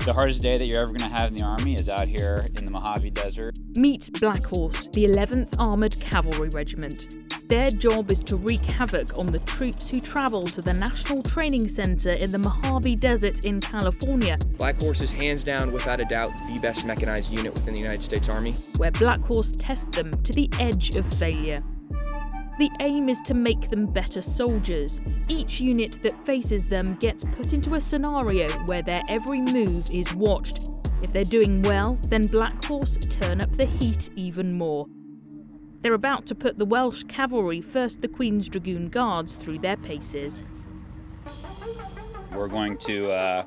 The hardest day that you're ever going to have in the Army is out here in the Mojave Desert. Meet Blackhorse, the 11th Armored Cavalry Regiment. Their job is to wreak havoc on the troops who travel to the National Training Center in the Mojave Desert in California. Blackhorse is hands down, without a doubt, the best mechanized unit within the United States Army. Where Blackhorse test them to the edge of failure. The aim is to make them better soldiers. Each unit that faces them gets put into a scenario where their every move is watched. If they're doing well, then Blackhorse turn up the heat even more. They're about to put the Welsh Cavalry, first the Queen's Dragoon Guards, through their paces. We're going to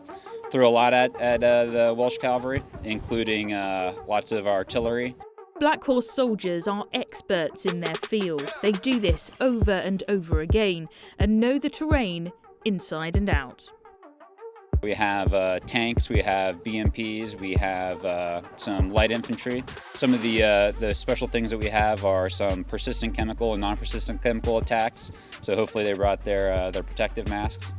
throw a lot at the Welsh Cavalry, including lots of artillery. Blackhorse soldiers are experts in their field. They do this over and over again and know the terrain inside and out. We have tanks, we have BMPs, we have some light infantry. Some of the special things that we have are some persistent chemical and non-persistent chemical attacks. So hopefully they brought their protective masks.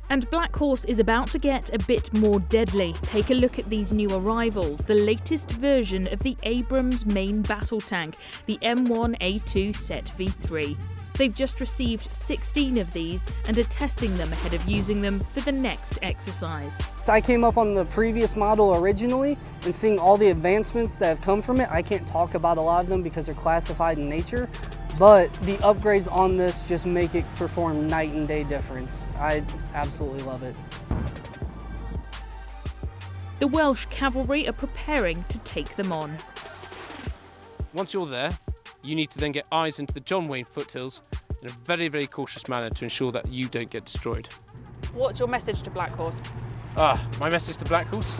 And Blackhorse is about to get a bit more deadly. Take a look at these new arrivals, the latest version of the Abrams main battle tank, the M1A2 Set V3. They've just received 16 of these and are testing them ahead of using them for the next exercise. I came up on the previous model originally, and seeing all the advancements that have come from it, I can't talk about a lot of them because they're classified in nature, but the upgrades on this just make it perform night and day difference. I absolutely love it. The Welsh Cavalry are preparing to take them on. Once you're there, you need to then get eyes into the John Wayne foothills in a very, very cautious manner to ensure that you don't get destroyed. What's your message to Blackhorse? My message to Blackhorse?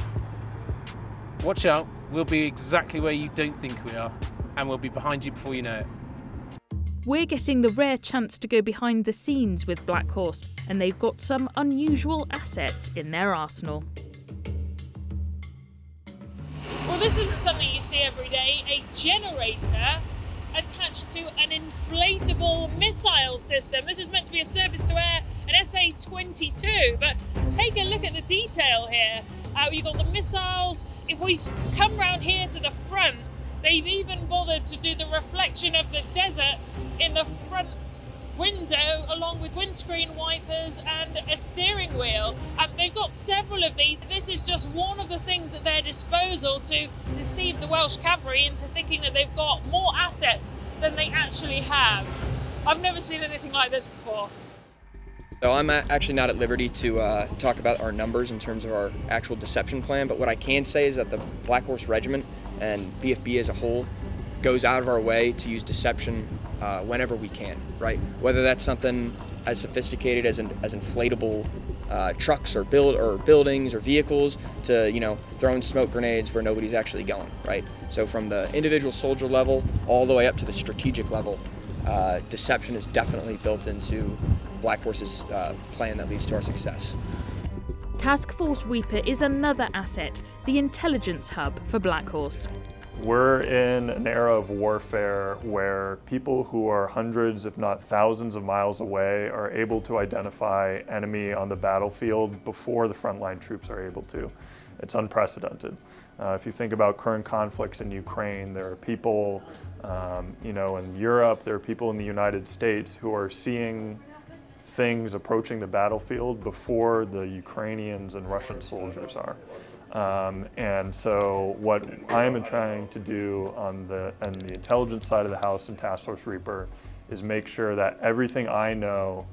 Watch out, we'll be exactly where you don't think we are, and we'll be behind you before you know it. We're getting the rare chance to go behind the scenes with Blackhorse, and they've got some unusual assets in their arsenal. Well, this isn't something you see every day. A generator attached to an inflatable missile system. This is meant to be a surface-to-air, an SA-22, but take a look at the detail here. You've got the missiles. If we come round here to the front, they've even bothered to do the reflection of the desert in the front window, along with windscreen wipers and a steering wheel. They've got several of these. This is just one of the things at their disposal to deceive the Welsh Cavalry into thinking that they've got more assets than they actually have. I've never seen anything like this before. So I'm actually not at liberty to talk about our numbers in terms of our actual deception plan, but what I can say is that the Blackhorse Regiment and BFB as a whole goes out of our way to use deception whenever we can, right? Whether that's something as sophisticated as inflatable trucks or buildings or vehicles to throwing smoke grenades where nobody's actually going, right? So from the individual soldier level all the way up to the strategic level, deception is definitely built into Blackhorse's plan that leads to our success. Task Force Reaper is another asset, the intelligence hub for Blackhorse. We're in an era of warfare where people who are hundreds, if not thousands of miles away are able to identify enemy on the battlefield before the frontline troops are able to. It's unprecedented. If you think about current conflicts in Ukraine, there are people in Europe, there are people in the United States who are seeing things approaching the battlefield before the Ukrainians and Russian soldiers are. And so what I am trying to do on the intelligence side of the house in Task Force Reaper is make sure that everything I know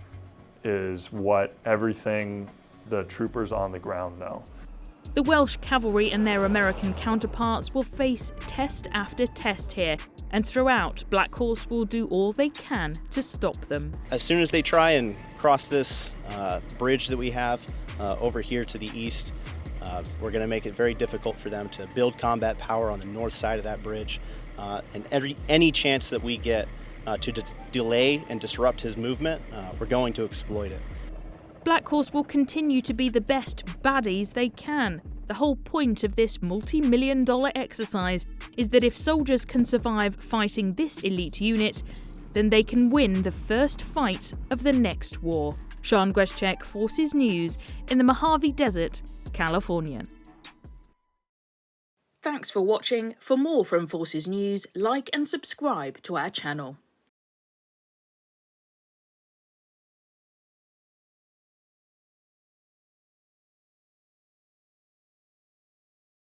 is what everything the troopers on the ground know. The Welsh Cavalry and their American counterparts will face test after test here, and throughout, Blackhorse will do all they can to stop them. As soon as they try and cross this bridge that we have over here to the east, we're going to make it very difficult for them to build combat power on the north side of that bridge, and any chance that we get to delay and disrupt his movement, we're going to exploit it. Blackhorse will continue to be the best baddies they can. The whole point of this multi-million-dollar exercise is that if soldiers can survive fighting this elite unit, then they can win the first fight of the next war. Sian Gweszczek, Forces News, in the Mojave Desert, California. Thanks for watching. For more from Forces News, like and subscribe to our channel.